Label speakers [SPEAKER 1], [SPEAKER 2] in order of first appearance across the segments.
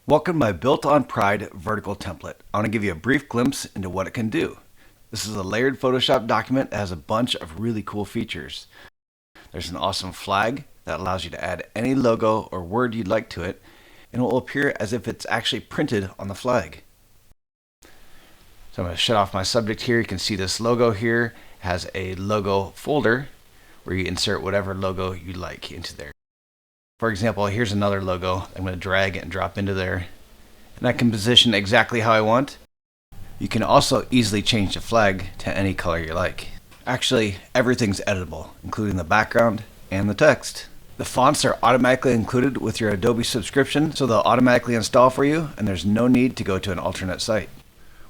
[SPEAKER 1] Welcome to my Built on Pride vertical template. I want to give you a brief glimpse into what it can do. This is a layered Photoshop document that has a bunch of really cool features. There's an awesome flag that allows you to add any logo or word you'd like to it, and it will appear as if it's actually printed on the flag. So I'm going to shut off my subject here. You can see this logo here has a logo folder where you insert whatever logo you like into there. For example, here's another logo I'm going to drag and drop into there, and I can position exactly how I want. You can also easily change the flag to any color you like. Actually, everything's editable, including the background and the text. The fonts are automatically included with your Adobe subscription, so they'll automatically install for you, and there's no need to go to an alternate site.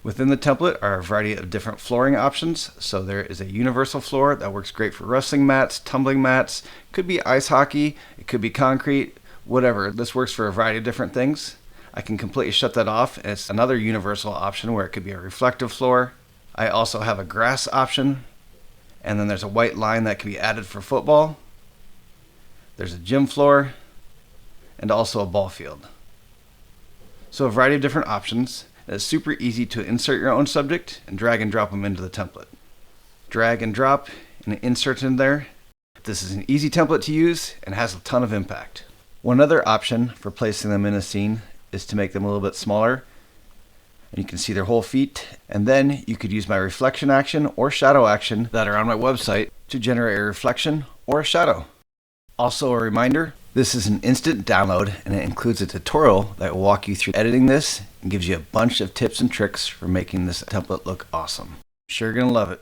[SPEAKER 1] Within the template are a variety of different flooring options. So there is a universal floor that works great for wrestling mats, tumbling mats, could be ice hockey, it could be concrete, whatever. This works for a variety of different things. I can completely shut that off, and it's another universal option where it could be a reflective floor. I also have a grass option, and then there's a white line that can be added for football. There's a gym floor, and also a ball field. So a variety of different options. It's super easy to insert your own subject and drag and drop them into the template. Drag and drop and insert in there. This is an easy template to use and has a ton of impact. One other option for placing them in a scene is to make them a little bit smaller. And you can see their whole feet. And then you could use my reflection action or shadow action that are on my website to generate a reflection or a shadow. Also a reminder, this is an instant download and it includes a tutorial that will walk you through editing this and gives you a bunch of tips and tricks for making this template look awesome. Sure gonna love it.